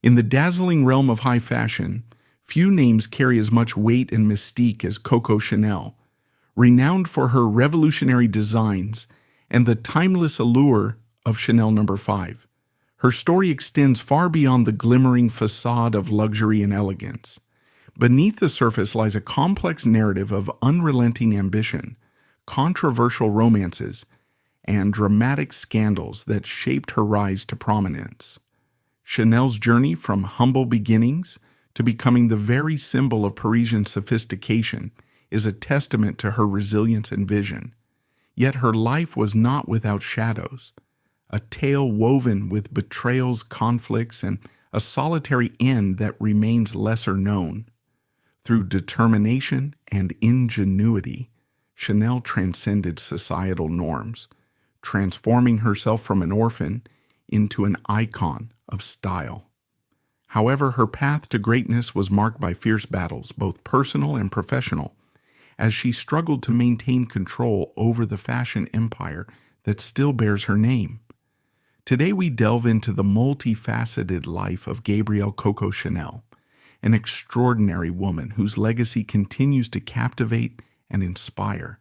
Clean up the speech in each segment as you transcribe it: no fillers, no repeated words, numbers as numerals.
In the dazzling realm of high fashion, few names carry as much weight and mystique as Coco Chanel, renowned for her revolutionary designs and the timeless allure of Chanel No. 5. Her story extends far beyond the glimmering facade of luxury and elegance. Beneath the surface lies a complex narrative of unrelenting ambition, controversial romances, and dramatic scandals that shaped her rise to prominence. Chanel's journey from humble beginnings to becoming the very symbol of Parisian sophistication is a testament to her resilience and vision. Yet her life was not without shadows, a tale woven with betrayals, conflicts, and a solitary end that remains lesser known. Through determination and ingenuity, Chanel transcended societal norms, transforming herself from an orphan into an icon of style. However, her path to greatness was marked by fierce battles, both personal and professional, as she struggled to maintain control over the fashion empire that still bears her name. Today we delve into the multifaceted life of Gabrielle Coco Chanel, an extraordinary woman whose legacy continues to captivate and inspire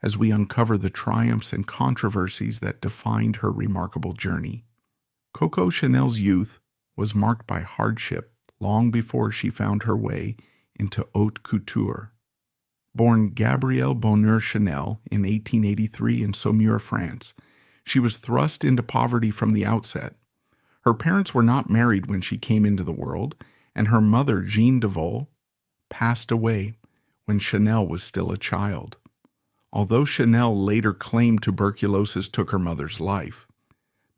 as we uncover the triumphs and controversies that defined her remarkable journey. Coco Chanel's youth was marked by hardship long before she found her way into haute couture. Born Gabrielle Bonheur Chanel in 1883 in Saumur, France, she was thrust into poverty from the outset. Her parents were not married when she came into the world, and her mother, Jeanne Devol, passed away when Chanel was still a child. Although Chanel later claimed tuberculosis took her mother's life,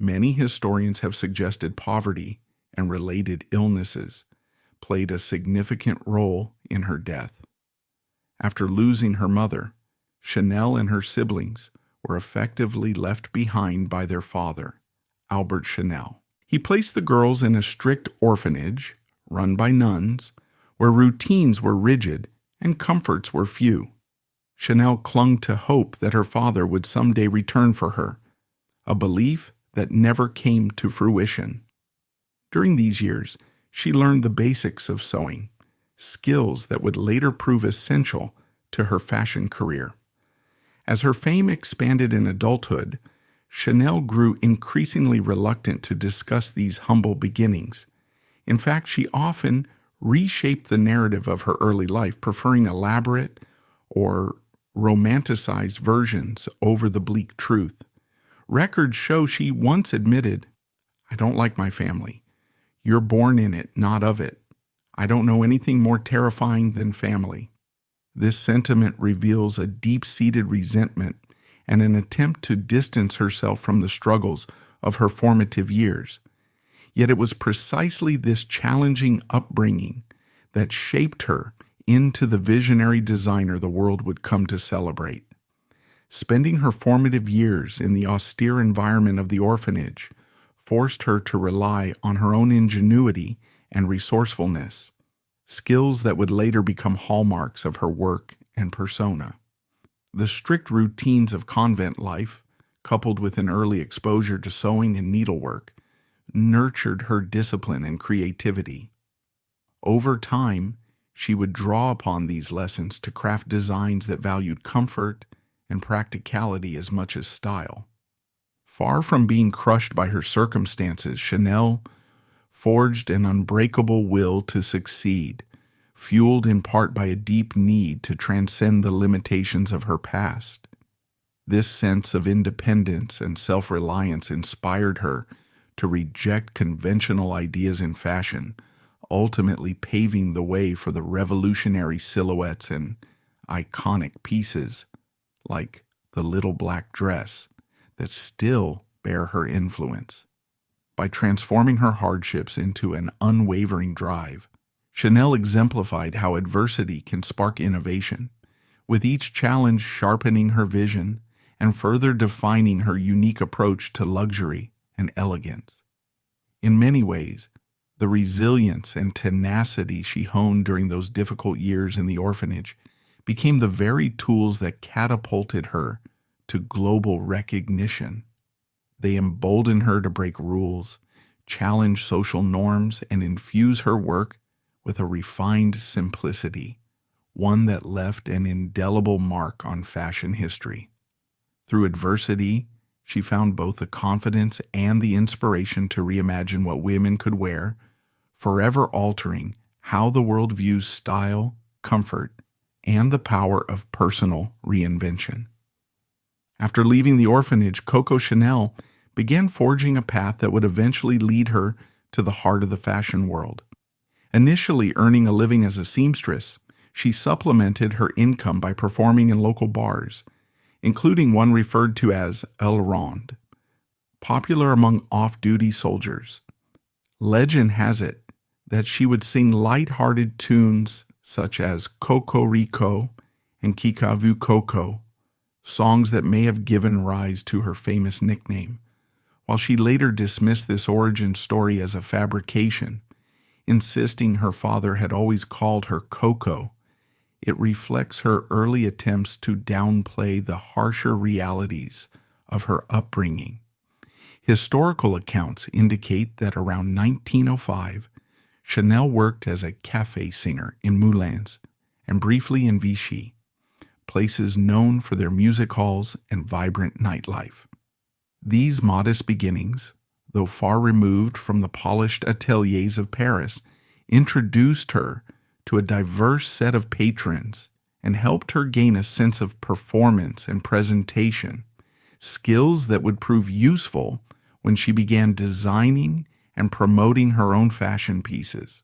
many historians have suggested poverty and related illnesses played a significant role in her death. After losing her mother, Chanel and her siblings were effectively left behind by their father, Albert Chanel. He placed the girls in a strict orphanage run by nuns, where routines were rigid and comforts were few. Chanel clung to hope that her father would someday return for her, a belief that never came to fruition. During these years, she learned the basics of sewing, skills that would later prove essential to her fashion career. As her fame expanded in adulthood, Chanel grew increasingly reluctant to discuss these humble beginnings. In fact, she often reshaped the narrative of her early life, preferring elaborate or romanticized versions over the bleak truth. Records show she once admitted, "I don't like my family. You're born in it, not of it. I don't know anything more terrifying than family." This sentiment reveals a deep-seated resentment and an attempt to distance herself from the struggles of her formative years. Yet it was precisely this challenging upbringing that shaped her into the visionary designer the world would come to celebrate. Spending her formative years in the austere environment of the orphanage forced her to rely on her own ingenuity and resourcefulness, skills that would later become hallmarks of her work and persona. The strict routines of convent life, coupled with an early exposure to sewing and needlework, nurtured her discipline and creativity. Over time, she would draw upon these lessons to craft designs that valued comfort and practicality as much as style. Far from being crushed by her circumstances, Chanel forged an unbreakable will to succeed, fueled in part by a deep need to transcend the limitations of her past. This sense of independence and self-reliance inspired her to reject conventional ideas in fashion, ultimately paving the way for the revolutionary silhouettes and iconic pieces like the little black dress that still bear her influence. By transforming her hardships into an unwavering drive, Chanel exemplified how adversity can spark innovation, with each challenge sharpening her vision and further defining her unique approach to luxury and elegance. In many ways, the resilience and tenacity she honed during those difficult years in the orphanage became the very tools that catapulted her to global recognition. They emboldened her to break rules, challenge social norms, and infuse her work with a refined simplicity, one that left an indelible mark on fashion history. Through adversity, she found both the confidence and the inspiration to reimagine what women could wear, forever altering how the world views style, comfort, and the power of personal reinvention. After leaving the orphanage, Coco Chanel began forging a path that would eventually lead her to the heart of the fashion world. Initially earning a living as a seamstress, she supplemented her income by performing in local bars, including one referred to as El Ronde, popular among off-duty soldiers. Legend has it that she would sing light-hearted tunes such as Coco Rico and Kika Vu Coco, songs that may have given rise to her famous nickname. While she later dismissed this origin story as a fabrication, insisting her father had always called her Coco, it reflects her early attempts to downplay the harsher realities of her upbringing. Historical accounts indicate that around 1905, Chanel worked as a cafe singer in Moulins and briefly in Vichy, places known for their music halls and vibrant nightlife. These modest beginnings, though far removed from the polished ateliers of Paris, introduced her to a diverse set of patrons and helped her gain a sense of performance and presentation, skills that would prove useful when she began designing and promoting her own fashion pieces.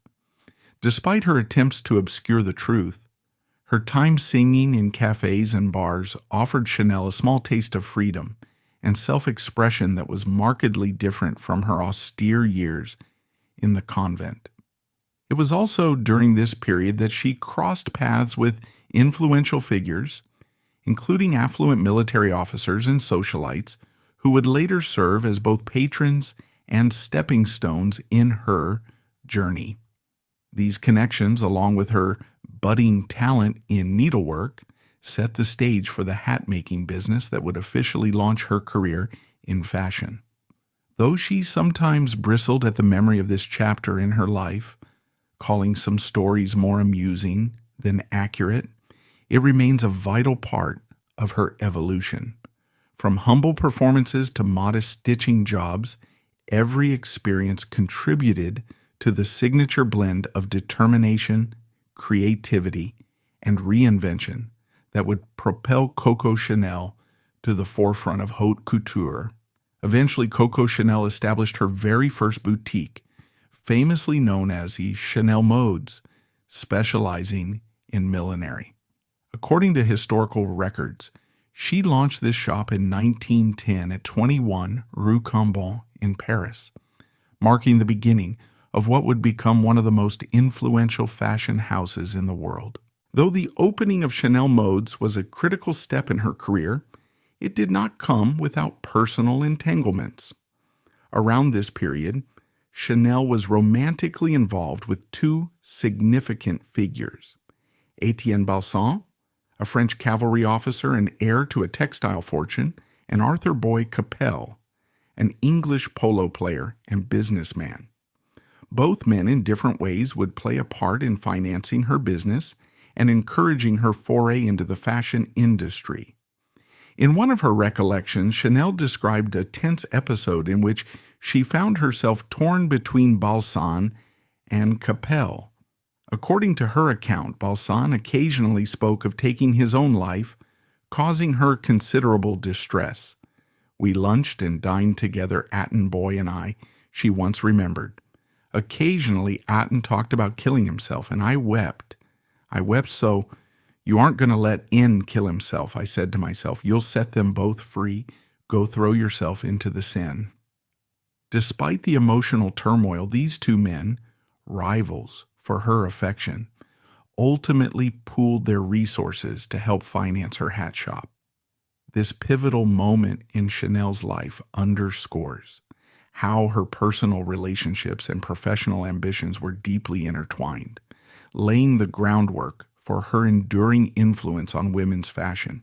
Despite her attempts to obscure the truth, her time singing in cafes and bars offered Chanel a small taste of freedom and self-expression that was markedly different from her austere years in the convent. It was also during this period that she crossed paths with influential figures, including affluent military officers and socialites, who would later serve as both patrons and stepping stones in her journey. These connections, along with her budding talent in needlework, set the stage for the hat-making business that would officially launch her career in fashion. Though she sometimes bristled at the memory of this chapter in her life, calling some stories more amusing than accurate, it remains a vital part of her evolution. From humble performances to modest stitching jobs, every experience contributed to the signature blend of determination, creativity, and reinvention that would propel Coco Chanel to the forefront of haute couture. Eventually, Coco Chanel established her very first boutique, famously known as the Chanel Modes, specializing in millinery. According to historical records, she launched this shop in 1910 at 21 Rue Cambon in Paris, marking the beginning of what would become one of the most influential fashion houses in the world. Though the opening of Chanel Modes was a critical step in her career, it did not come without personal entanglements. Around this period, Chanel was romantically involved with two significant figures: Etienne Balsan, a French cavalry officer and heir to a textile fortune, and Arthur Boy Capel, an English polo player and businessman. Both men in different ways would play a part in financing her business and encouraging her foray into the fashion industry. In one of her recollections, Chanel described a tense episode in which she found herself torn between Balsan and Capel. According to her account, Balsan occasionally spoke of taking his own life, causing her considerable distress. "We lunched and dined together, Atten Boy and I," she once remembered. "Occasionally, Atten talked about killing himself, and I wept. I wept so, 'You aren't going to let N kill himself,' I said to myself. 'You'll set them both free. Go throw yourself into the Seine.'" Despite the emotional turmoil, these two men, rivals for her affection, ultimately pooled their resources to help finance her hat shop. This pivotal moment in Chanel's life underscores how her personal relationships and professional ambitions were deeply intertwined, laying the groundwork for her enduring influence on women's fashion.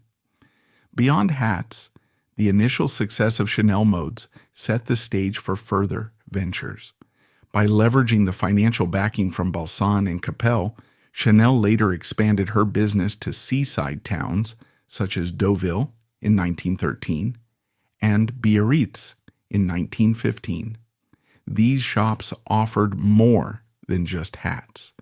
Beyond hats, the initial success of Chanel Modes set the stage for further ventures. By leveraging the financial backing from Balsan and Capel, Chanel later expanded her business to seaside towns such as Deauville in 1913 and Biarritz in 1915. These shops offered more than just hats.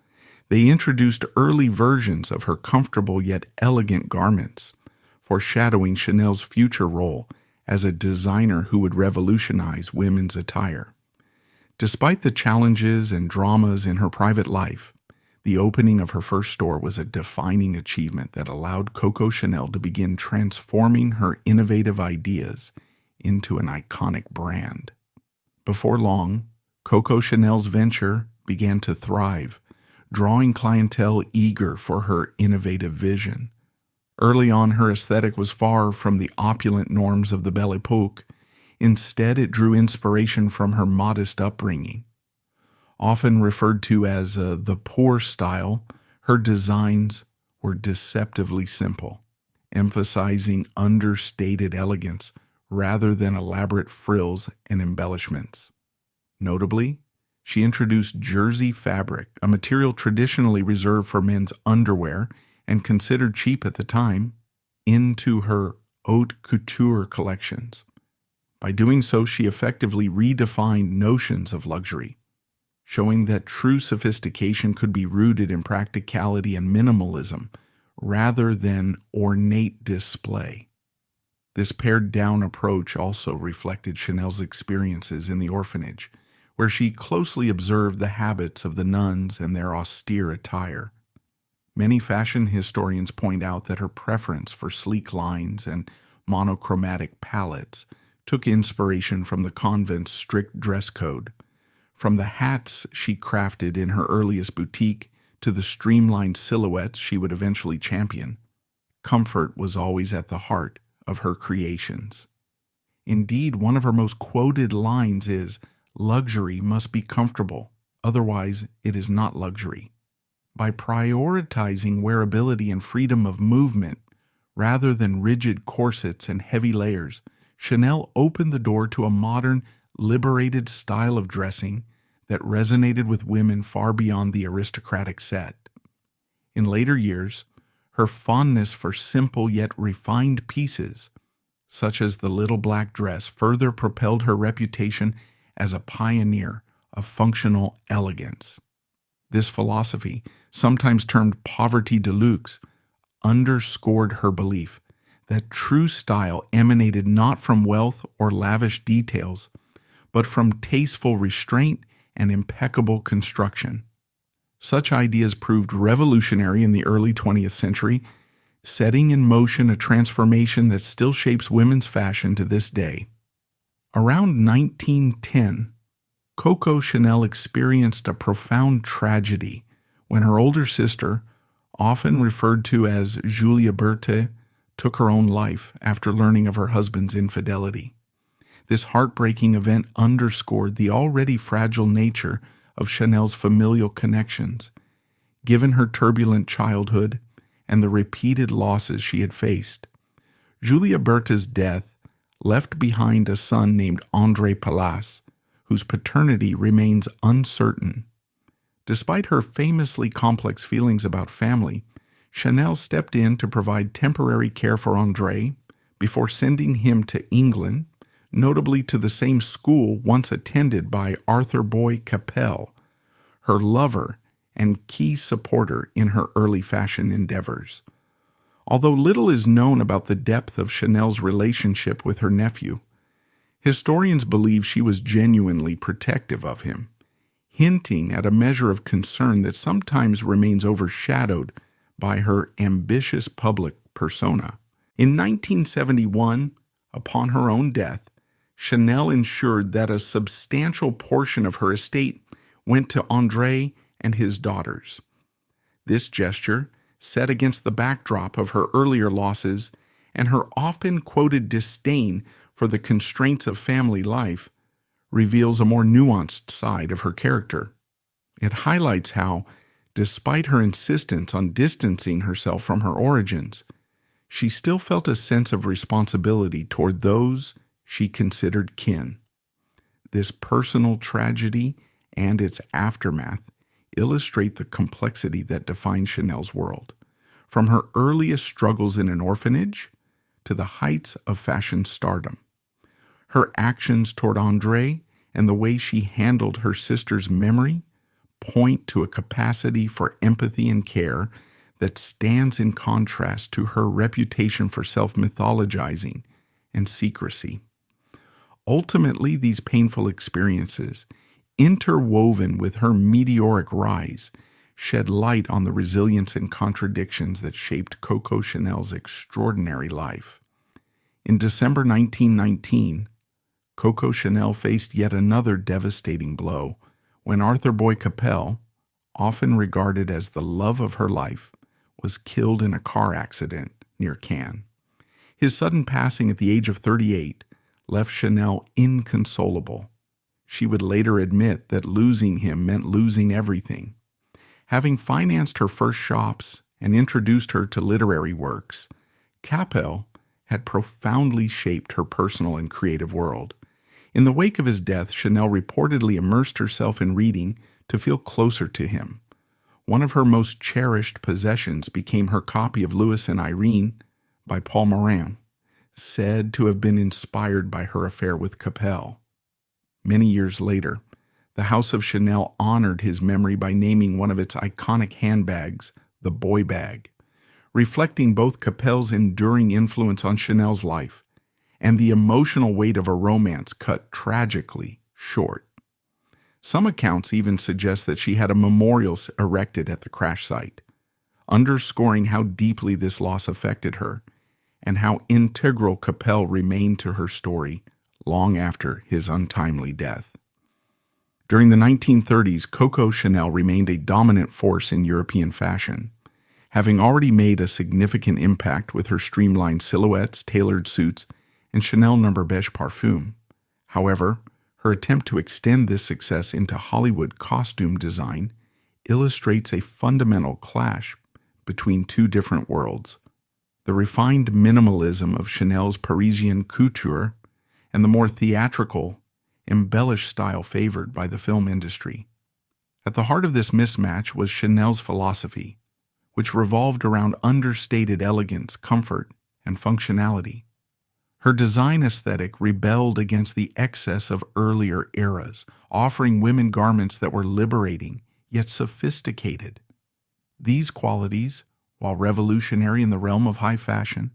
They introduced early versions of her comfortable yet elegant garments, foreshadowing Chanel's future role as a designer who would revolutionize women's attire. Despite the challenges and dramas in her private life, the opening of her first store was a defining achievement that allowed Coco Chanel to begin transforming her innovative ideas into an iconic brand. Before long, Coco Chanel's venture began to thrive, drawing clientele eager for her innovative vision. Early on, her aesthetic was far from the opulent norms of the Belle Époque. Instead, it drew inspiration from her modest upbringing. Often referred to as the poor style, her designs were deceptively simple, emphasizing understated elegance rather than elaborate frills and embellishments. Notably, she introduced jersey fabric, a material traditionally reserved for men's underwear and considered cheap at the time, into her haute couture collections. By doing so, she effectively redefined notions of luxury, showing that true sophistication could be rooted in practicality and minimalism rather than ornate display. This pared-down approach also reflected Chanel's experiences in the orphanage, where she closely observed the habits of the nuns and their austere attire. Many fashion historians point out that her preference for sleek lines and monochromatic palettes took inspiration from the convent's strict dress code. From the hats she crafted in her earliest boutique to the streamlined silhouettes she would eventually champion, comfort was always at the heart of her creations. Indeed, one of her most quoted lines is, "Luxury must be comfortable, otherwise it is not luxury." By prioritizing wearability and freedom of movement rather than rigid corsets and heavy layers, Chanel opened the door to a modern, liberated style of dressing that resonated with women far beyond the aristocratic set. In later years, her fondness for simple yet refined pieces, such as the little black dress, further propelled her reputation as a pioneer of functional elegance. This philosophy, sometimes termed poverty de luxe, underscored her belief that true style emanated not from wealth or lavish details, but from tasteful restraint and impeccable construction. Such ideas proved revolutionary in the early 20th century, setting in motion a transformation that still shapes women's fashion to this day. Around 1910, Coco Chanel experienced a profound tragedy when her older sister, often referred to as Julia Berthe, took her own life after learning of her husband's infidelity. This heartbreaking event underscored the already fragile nature of Chanel's familial connections, given her turbulent childhood and the repeated losses she had faced. Julia Berthe's death left behind a son named André Palas, whose paternity remains uncertain. Despite her famously complex feelings about family, Chanel stepped in to provide temporary care for André before sending him to England, notably to the same school once attended by Arthur Boy Capel, her lover and key supporter in her early fashion endeavors. Although little is known about the depth of Chanel's relationship with her nephew, historians believe she was genuinely protective of him, hinting at a measure of concern that sometimes remains overshadowed by her ambitious public persona. In 1971, upon her own death, Chanel ensured that a substantial portion of her estate went to André and his daughters. This gesture, set against the backdrop of her earlier losses and her often quoted disdain for the constraints of family life, reveals a more nuanced side of her character. It highlights how, despite her insistence on distancing herself from her origins, she still felt a sense of responsibility toward those she considered kin. This personal tragedy and its aftermath illustrate the complexity that defines Chanel's world, from her earliest struggles in an orphanage to the heights of fashion stardom. Her actions toward André and the way she handled her sister's memory point to a capacity for empathy and care that stands in contrast to her reputation for self-mythologizing and secrecy. Ultimately, these painful experiences, interwoven with her meteoric rise, shed light on the resilience and contradictions that shaped Coco Chanel's extraordinary life. In December 1919, Coco Chanel faced yet another devastating blow when Arthur Boy Capel, often regarded as the love of her life, was killed in a car accident near Cannes. His sudden passing at the age of 38 left Chanel inconsolable. She would later admit that losing him meant losing everything. Having financed her first shops and introduced her to literary works, Capel had profoundly shaped her personal and creative world. In the wake of his death, Chanel reportedly immersed herself in reading to feel closer to him. One of her most cherished possessions became her copy of Louis and Irene by Paul Morand, said to have been inspired by her affair with Capel. Many years later, the House of Chanel honored his memory by naming one of its iconic handbags the Boy Bag, reflecting both Capel's enduring influence on Chanel's life and the emotional weight of a romance cut tragically short. Some accounts even suggest that she had a memorial erected at the crash site, underscoring how deeply this loss affected her and how integral Capel remained to her story long after his untimely death. During the 1930s, Coco Chanel remained a dominant force in European fashion, having already made a significant impact with her streamlined silhouettes, tailored suits, and Chanel No. Beige parfum. However, her attempt to extend this success into Hollywood costume design illustrates a fundamental clash between two different worlds: the refined minimalism of Chanel's Parisian couture and the more theatrical, embellished style favored by the film industry. At the heart of this mismatch was Chanel's philosophy, which revolved around understated elegance, comfort, and functionality. Her design aesthetic rebelled against the excess of earlier eras, offering women garments that were liberating yet sophisticated. These qualities, while revolutionary in the realm of high fashion,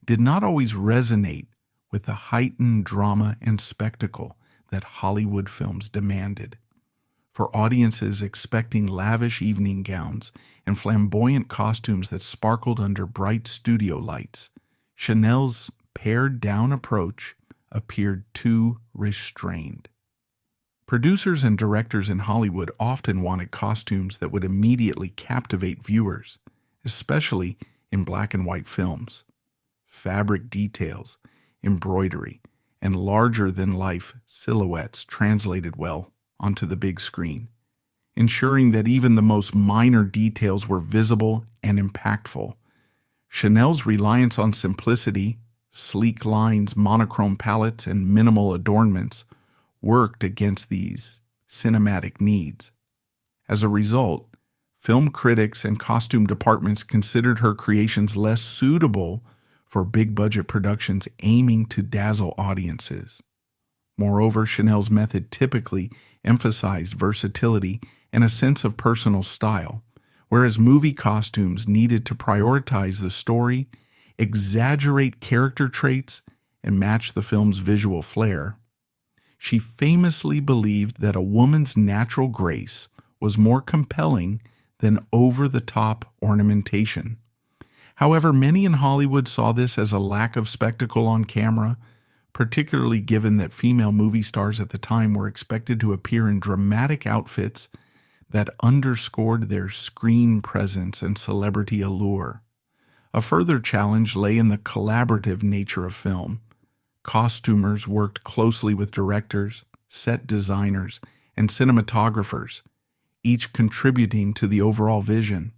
did not always resonate with the heightened drama and spectacle that Hollywood films demanded. For audiences expecting lavish evening gowns and flamboyant costumes that sparkled under bright studio lights, Chanel's pared-down approach appeared too restrained. Producers and directors in Hollywood often wanted costumes that would immediately captivate viewers, especially in black and white films. Fabric details, embroidery, and larger-than-life silhouettes translated well onto the big screen, ensuring that even the most minor details were visible and impactful. Chanel's reliance on simplicity, sleek lines, monochrome palettes, and minimal adornments worked against these cinematic needs. As a result, film critics and costume departments considered her creations less suitable for big-budget productions aiming to dazzle audiences. Moreover, Chanel's method typically emphasized versatility and a sense of personal style, whereas movie costumes needed to prioritize the story, exaggerate character traits, and match the film's visual flair. She famously believed that a woman's natural grace was more compelling than over-the-top ornamentation. However, many in Hollywood saw this as a lack of spectacle on camera, particularly given that female movie stars at the time were expected to appear in dramatic outfits that underscored their screen presence and celebrity allure. A further challenge lay in the collaborative nature of film. Costumers worked closely with directors, set designers, and cinematographers, each contributing to the overall vision.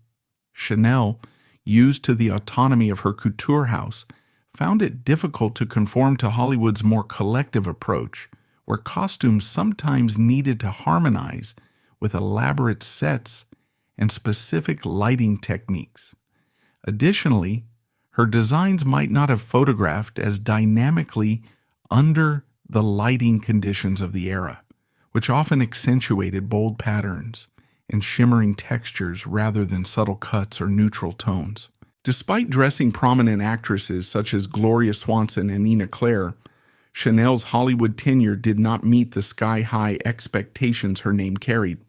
Chanel, used to the autonomy of her couture house, found it difficult to conform to Hollywood's more collective approach, where costumes sometimes needed to harmonize with elaborate sets and specific lighting techniques. Additionally, her designs might not have photographed as dynamically under the lighting conditions of the era, which often accentuated bold patterns and shimmering textures rather than subtle cuts or neutral tones. Despite dressing prominent actresses such as Gloria Swanson and Ina Claire, Chanel's Hollywood tenure did not meet the sky-high expectations her name carried.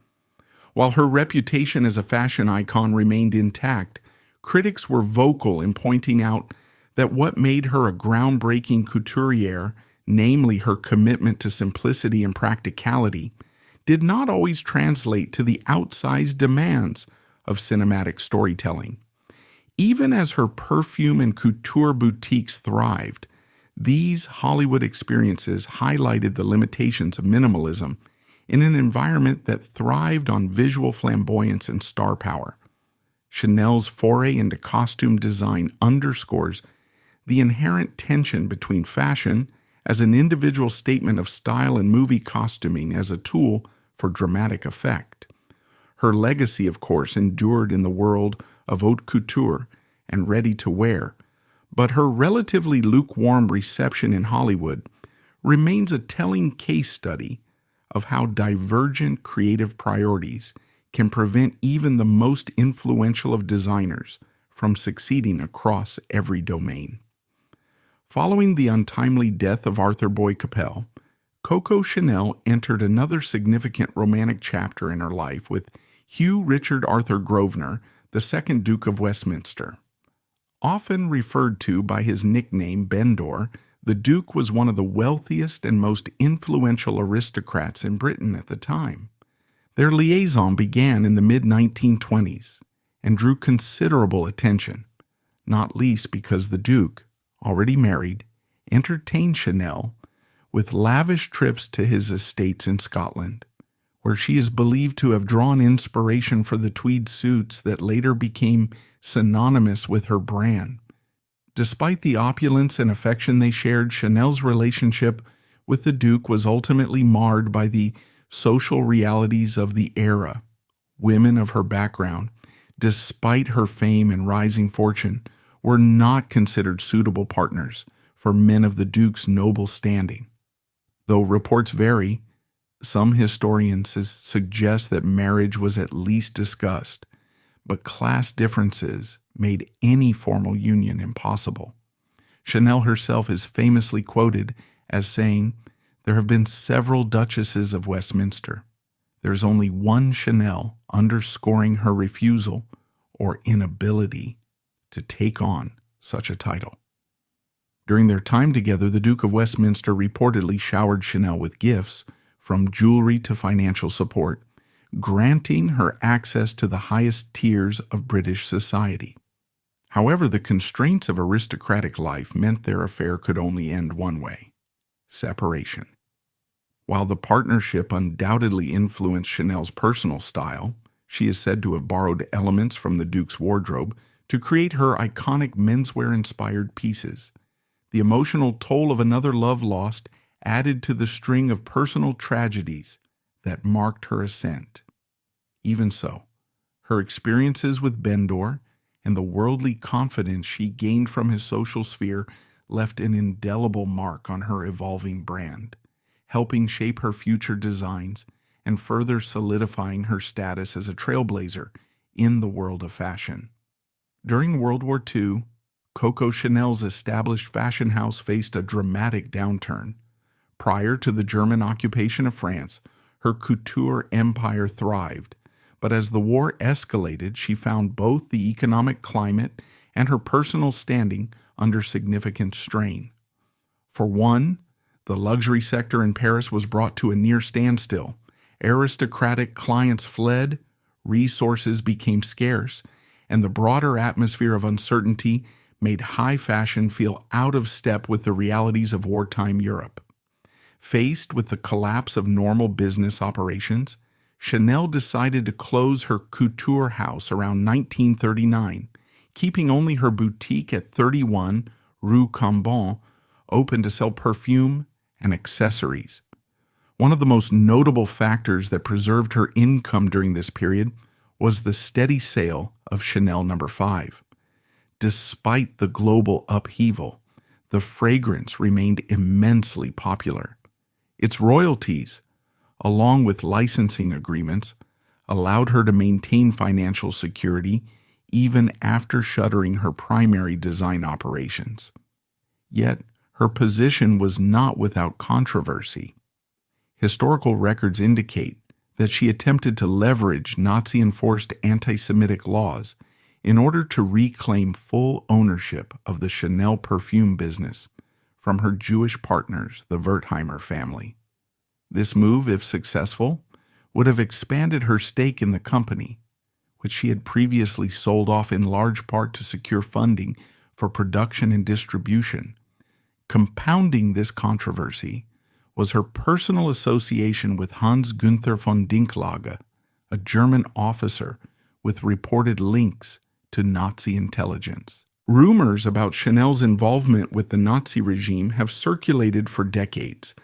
While her reputation as a fashion icon remained intact, critics were vocal in pointing out that what made her a groundbreaking couturière, namely her commitment to simplicity and practicality, did not always translate to the outsized demands of cinematic storytelling. Even as her perfume and couture boutiques thrived, these Hollywood experiences highlighted the limitations of minimalism in an environment that thrived on visual flamboyance and star power. Chanel's foray into costume design underscores the inherent tension between fashion as an individual statement of style and movie costuming as a tool for dramatic effect. Her legacy, of course, endured in the world of haute couture and ready-to-wear, but her relatively lukewarm reception in Hollywood remains a telling case study of how divergent creative priorities can prevent even the most influential of designers from succeeding across every domain. Following the untimely death of Arthur Boyd Capel, Coco Chanel entered another significant romantic chapter in her life with Hugh Richard Arthur Grosvenor, the second Duke of Westminster. Often referred to by his nickname Bendor, the Duke was one of the wealthiest and most influential aristocrats in Britain at the time. Their liaison began in the mid-1920s and drew considerable attention, not least because the Duke, already married, entertained Chanel with lavish trips to his estates in Scotland, where she is believed to have drawn inspiration for the tweed suits that later became synonymous with her brand. Despite the opulence and affection they shared, Chanel's relationship with the Duke was ultimately marred by the social realities of the era. Women of her background, despite her fame and rising fortune, were not considered suitable partners for men of the Duke's noble standing. Though reports vary, some historians suggest that marriage was at least discussed, but class differences made any formal union impossible. Chanel herself is famously quoted as saying, "There have been several Duchesses of Westminster. There is only one Chanel," underscoring her refusal or inability to take on such a title. During their time together, the Duke of Westminster reportedly showered Chanel with gifts, from jewelry to financial support, granting her access to the highest tiers of British society. However, the constraints of aristocratic life meant their affair could only end one way: separation. While the partnership undoubtedly influenced Chanel's personal style, she is said to have borrowed elements from the Duke's wardrobe to create her iconic menswear-inspired pieces. The emotional toll of another love lost added to the string of personal tragedies that marked her ascent. Even so, her experiences with Bendor and the worldly confidence she gained from his social sphere left an indelible mark on her evolving brand, helping shape her future designs and further solidifying her status as a trailblazer in the world of fashion. During World War II, Coco Chanel's established fashion house faced a dramatic downturn. Prior to the German occupation of France, her couture empire thrived, but as the war escalated, she found both the economic climate and her personal standing under significant strain. For one, the luxury sector in Paris was brought to a near standstill. Aristocratic clients fled, resources became scarce, and the broader atmosphere of uncertainty made high fashion feel out of step with the realities of wartime Europe. Faced with the collapse of normal business operations, Chanel decided to close her couture house around 1939, keeping only her boutique at 31 Rue Cambon open to sell perfume and accessories. One of the most notable factors that preserved her income during this period was the steady sale of Chanel No. 5. Despite the global upheaval, the fragrance remained immensely popular. Its royalties, along with licensing agreements, allowed her to maintain financial security even after shuttering her primary design operations. Yet, her position was not without controversy. Historical records indicate that she attempted to leverage Nazi-enforced anti-Semitic laws in order to reclaim full ownership of the Chanel perfume business from her Jewish partners, the Wertheimer family. This move, if successful, would have expanded her stake in the company, which she had previously sold off in large part to secure funding for production and distribution. Compounding this controversy was her personal association with Hans Günther von Dinklage, a German officer with reported links to Nazi intelligence. Rumors about Chanel's involvement with the Nazi regime have circulated for decades,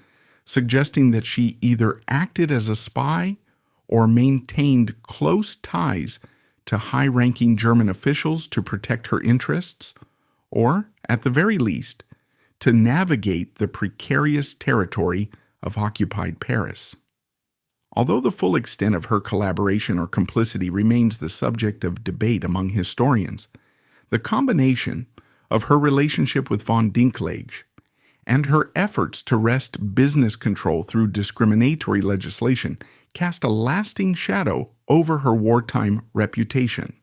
suggesting that she either acted as a spy or maintained close ties to high-ranking German officials to protect her interests, or, at the very least, to navigate the precarious territory of occupied Paris. Although the full extent of her collaboration or complicity remains the subject of debate among historians, the combination of her relationship with von Dinklage and her efforts to wrest business control through discriminatory legislation cast a lasting shadow over her wartime reputation.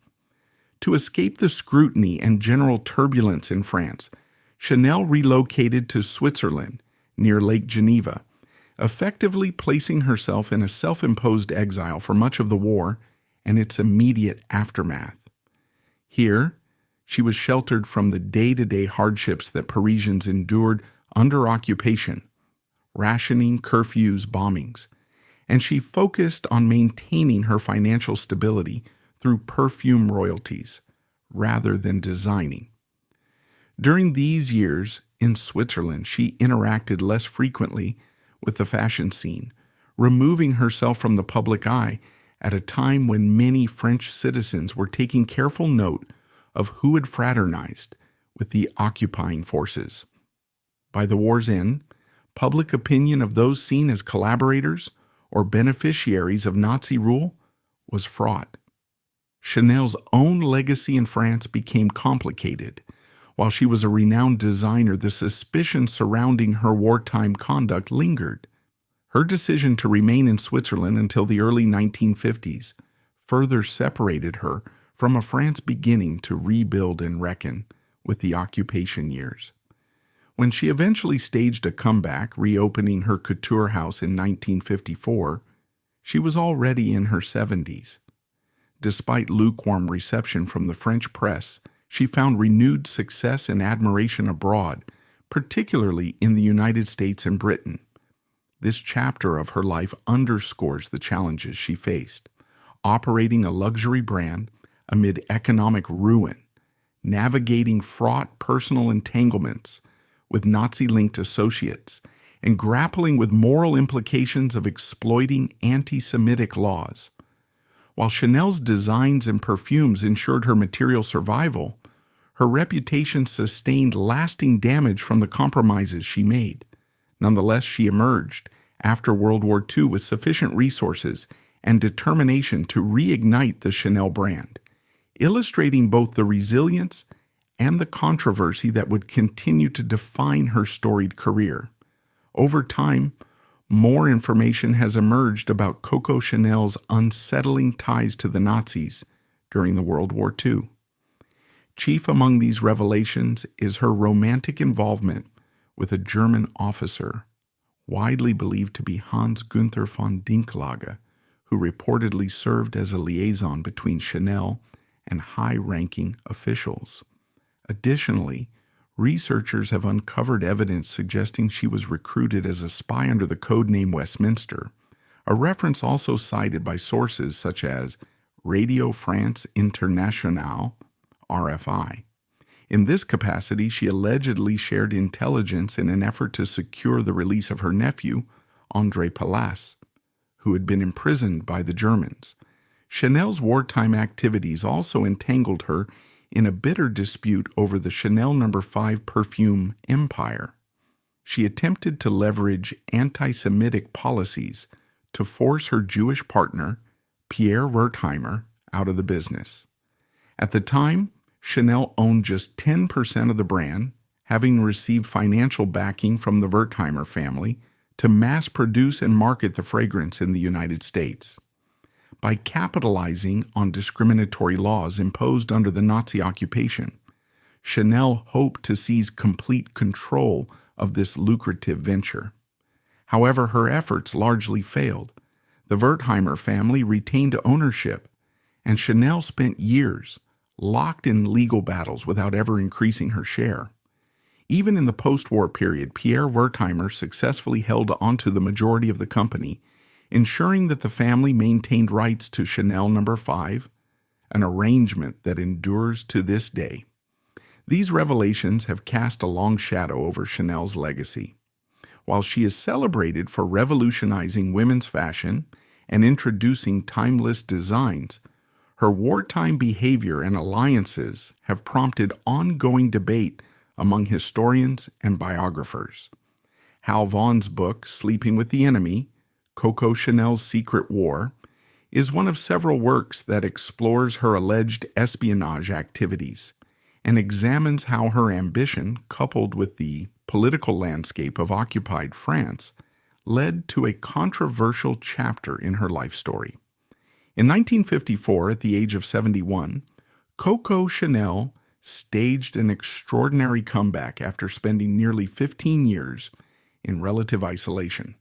To escape the scrutiny and general turbulence in France, Chanel relocated to Switzerland, near Lake Geneva, effectively placing herself in a self-imposed exile for much of the war and its immediate aftermath. Here, she was sheltered from the day-to-day hardships that Parisians endured under occupation, rationing, curfews, bombings, and she focused on maintaining her financial stability through perfume royalties rather than designing. During these years in Switzerland, she interacted less frequently with the fashion scene, removing herself from the public eye at a time when many French citizens were taking careful note of who had fraternized with the occupying forces. By the war's end, public opinion of those seen as collaborators or beneficiaries of Nazi rule was fraught. Chanel's own legacy in France became complicated. While she was a renowned designer, the suspicion surrounding her wartime conduct lingered. Her decision to remain in Switzerland until the early 1950s further separated her from a France beginning to rebuild and reckon with the occupation years. When she eventually staged a comeback, reopening her couture house in 1954, she was already in her 70s. Despite lukewarm reception from the French press, she found renewed success and admiration abroad, particularly in the United States and Britain. This chapter of her life underscores the challenges she faced, operating a luxury brand amid economic ruin, navigating fraught personal entanglements with Nazi-linked associates, and grappling with moral implications of exploiting anti-Semitic laws. While Chanel's designs and perfumes ensured her material survival, her reputation sustained lasting damage from the compromises she made. Nonetheless, she emerged after World War II with sufficient resources and determination to reignite the Chanel brand, illustrating both the resilience and the controversy that would continue to define her storied career. Over time, more information has emerged about Coco Chanel's unsettling ties to the Nazis during the World War II. Chief among these revelations is her romantic involvement with a German officer, widely believed to be Hans Günther von Dinklage, who reportedly served as a liaison between Chanel and high-ranking officials. Additionally, researchers have uncovered evidence suggesting she was recruited as a spy under the codename Westminster, a reference also cited by sources such as Radio France Internationale, RFI. In this capacity, she allegedly shared intelligence in an effort to secure the release of her nephew, André Palas, who had been imprisoned by the Germans. Chanel's wartime activities also entangled her in a bitter dispute over the Chanel No. 5 perfume empire. She attempted to leverage anti-Semitic policies to force her Jewish partner, Pierre Wertheimer, out of the business. At the time, Chanel owned just 10% of the brand, having received financial backing from the Wertheimer family to mass produce and market the fragrance in the United States. By capitalizing on discriminatory laws imposed under the Nazi occupation, Chanel hoped to seize complete control of this lucrative venture. However, her efforts largely failed. The Wertheimer family retained ownership, and Chanel spent years locked in legal battles without ever increasing her share. Even in the post-war period, Pierre Wertheimer successfully held onto the majority of the company, ensuring that the family maintained rights to Chanel No. 5, an arrangement that endures to this day. These revelations have cast a long shadow over Chanel's legacy. While she is celebrated for revolutionizing women's fashion and introducing timeless designs, her wartime behavior and alliances have prompted ongoing debate among historians and biographers. Hal Vaughn's book, Sleeping with the Enemy, Coco Chanel's Secret War, is one of several works that explores her alleged espionage activities and examines how her ambition, coupled with the political landscape of occupied France, led to a controversial chapter in her life story. In 1954, at the age of 71, Coco Chanel staged an extraordinary comeback after spending nearly 15 years in relative isolation,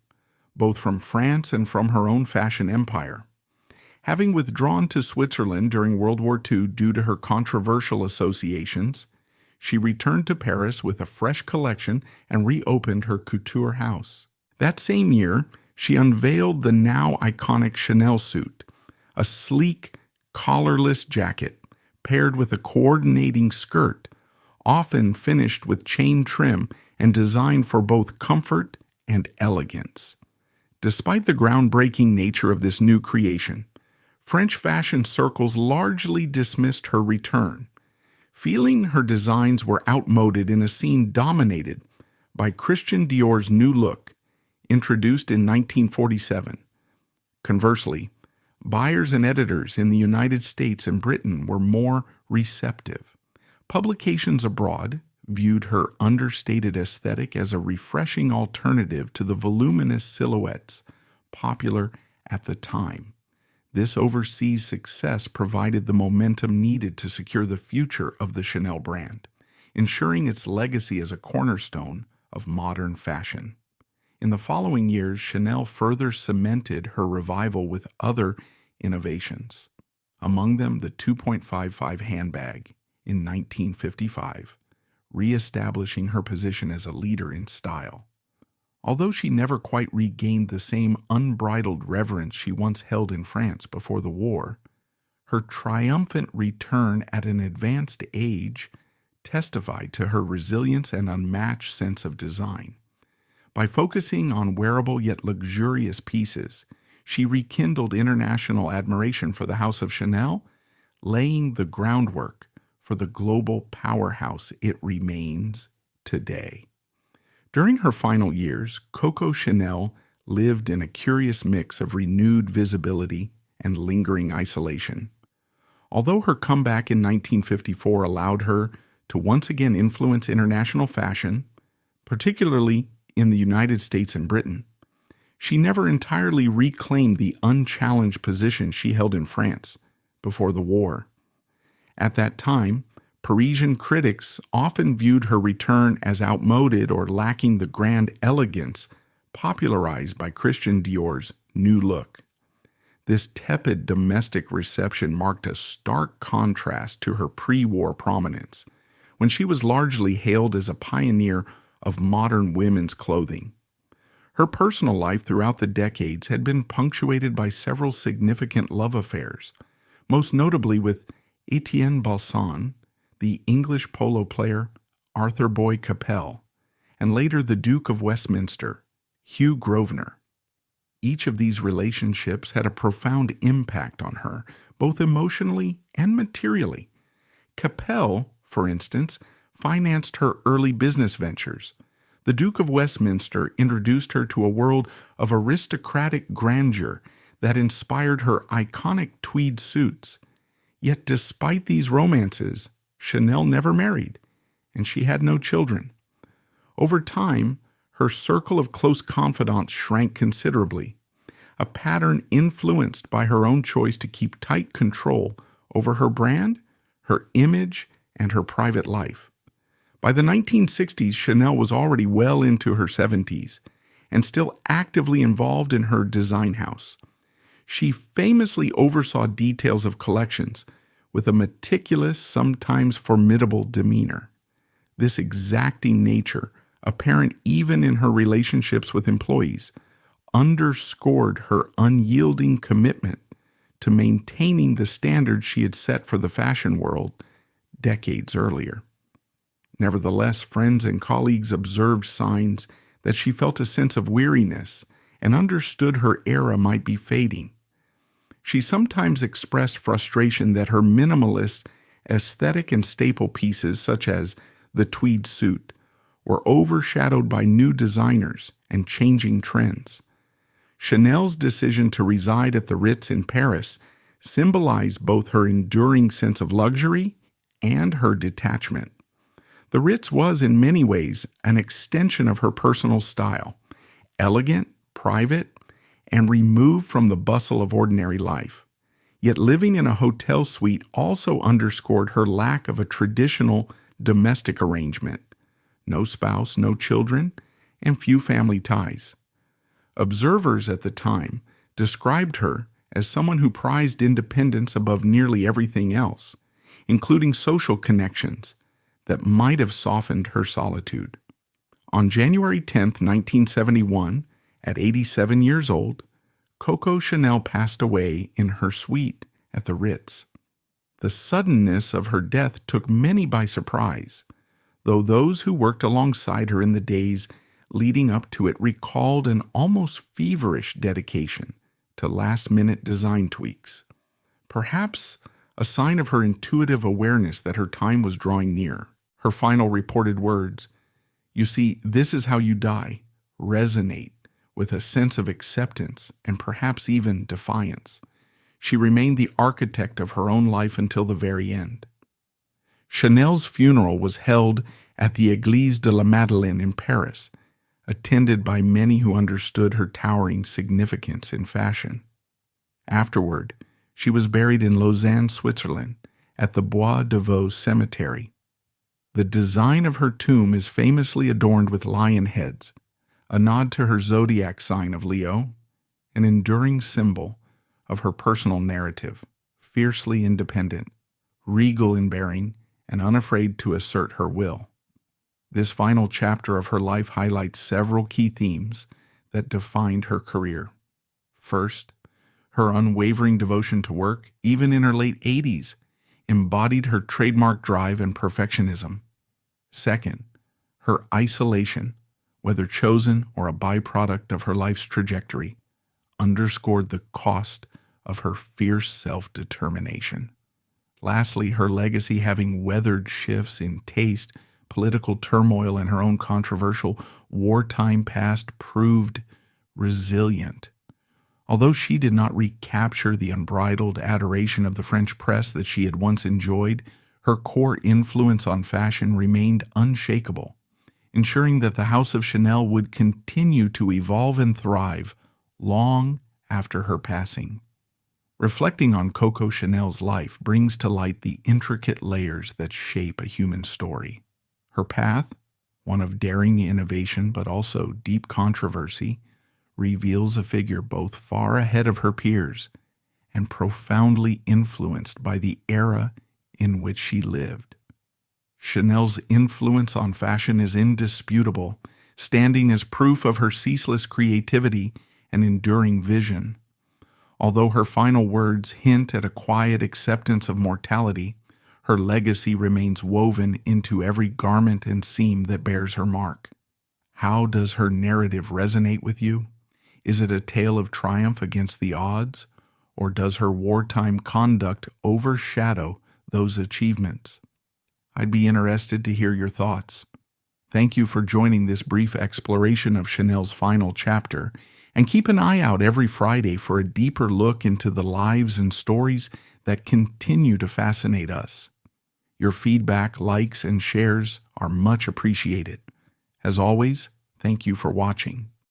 both from France and from her own fashion empire. Having withdrawn to Switzerland during World War II due to her controversial associations, she returned to Paris with a fresh collection and reopened her couture house. That same year, she unveiled the now iconic Chanel suit, a sleek, collarless jacket paired with a coordinating skirt, often finished with chain trim and designed for both comfort and elegance. Despite the groundbreaking nature of this new creation, French fashion circles largely dismissed her return, feeling her designs were outmoded in a scene dominated by Christian Dior's new look, introduced in 1947. Conversely, buyers and editors in the United States and Britain were more receptive. Publications abroad viewed her understated aesthetic as a refreshing alternative to the voluminous silhouettes popular at the time. This overseas success provided the momentum needed to secure the future of the Chanel brand, ensuring its legacy as a cornerstone of modern fashion. In the following years, Chanel further cemented her revival with other innovations, among them the 2.55 handbag in 1955, re-establishing her position as a leader in style. Although she never quite regained the same unbridled reverence she once held in France before the war, her triumphant return at an advanced age testified to her resilience and unmatched sense of design. By focusing on wearable yet luxurious pieces, she rekindled international admiration for the House of Chanel, laying the groundwork for the global powerhouse it remains today. During her final years, Coco Chanel lived in a curious mix of renewed visibility and lingering isolation. Although her comeback in 1954 allowed her to once again influence international fashion, particularly in the United States and Britain, she never entirely reclaimed the unchallenged position she held in France before the war. At that time, Parisian critics often viewed her return as outmoded or lacking the grand elegance popularized by Christian Dior's new look. This tepid domestic reception marked a stark contrast to her pre-war prominence, when she was largely hailed as a pioneer of modern women's clothing. Her personal life throughout the decades had been punctuated by several significant love affairs, most notably with Etienne Balsan, the English polo player Arthur Boy Capel, and later the Duke of Westminster, Hugh Grosvenor. Each of these relationships had a profound impact on her, both emotionally and materially. Capel, for instance, financed her early business ventures. The Duke of Westminster introduced her to a world of aristocratic grandeur that inspired her iconic tweed suits. Yet despite these romances, Chanel never married, and she had no children. Over time, her circle of close confidants shrank considerably, a pattern influenced by her own choice to keep tight control over her brand, her image, and her private life. By the 1960s, Chanel was already well into her 70s and still actively involved in her design house. She famously oversaw details of collections with a meticulous, sometimes formidable demeanor. This exacting nature, apparent even in her relationships with employees, underscored her unyielding commitment to maintaining the standards she had set for the fashion world decades earlier. Nevertheless, friends and colleagues observed signs that she felt a sense of weariness and understood her era might be fading. She sometimes expressed frustration that her minimalist, aesthetic and staple pieces, such as the tweed suit, were overshadowed by new designers and changing trends. Chanel's decision to reside at the Ritz in Paris symbolized both her enduring sense of luxury and her detachment. The Ritz was, in many ways, an extension of her personal style, elegant, private, and removed from the bustle of ordinary life. Yet living in a hotel suite also underscored her lack of a traditional domestic arrangement: no spouse, no children, and few family ties. Observers at the time described her as someone who prized independence above nearly everything else, including social connections that might have softened her solitude. On January 10, 1971, at 87 years old, Coco Chanel passed away in her suite at the Ritz. The suddenness of her death took many by surprise, though those who worked alongside her in the days leading up to it recalled an almost feverish dedication to last-minute design tweaks, perhaps a sign of her intuitive awareness that her time was drawing near. Her final reported words, "You see, this is how you die," resonate with a sense of acceptance and perhaps even defiance. She remained the architect of her own life until the very end. Chanel's funeral was held at the Église de la Madeleine in Paris, attended by many who understood her towering significance in fashion. Afterward, she was buried in Lausanne, Switzerland, at the Bois de Vaux Cemetery. The design of her tomb is famously adorned with lion heads, a nod to her zodiac sign of Leo, an enduring symbol of her personal narrative, fiercely independent, regal in bearing, and unafraid to assert her will. This final chapter of her life highlights several key themes that defined her career. First, her unwavering devotion to work, even in her late 80s, embodied her trademark drive and perfectionism. Second, her isolation, whether chosen or a byproduct of her life's trajectory, underscored the cost of her fierce self-determination. Lastly, her legacy, having weathered shifts in taste, political turmoil, and her own controversial wartime past, proved resilient. Although she did not recapture the unbridled adoration of the French press that she had once enjoyed, her core influence on fashion remained unshakable, ensuring that the House of Chanel would continue to evolve and thrive long after her passing. Reflecting on Coco Chanel's life brings to light the intricate layers that shape a human story. Her path, one of daring innovation but also deep controversy, reveals a figure both far ahead of her peers and profoundly influenced by the era in which she lived. Chanel's influence on fashion is indisputable, standing as proof of her ceaseless creativity and enduring vision. Although her final words hint at a quiet acceptance of mortality, her legacy remains woven into every garment and seam that bears her mark. How does her narrative resonate with you? Is it a tale of triumph against the odds, or does her wartime conduct overshadow those achievements? I'd be interested to hear your thoughts. Thank you for joining this brief exploration of Chanel's final chapter, and keep an eye out every Friday for a deeper look into the lives and stories that continue to fascinate us. Your feedback, likes, and shares are much appreciated. As always, thank you for watching.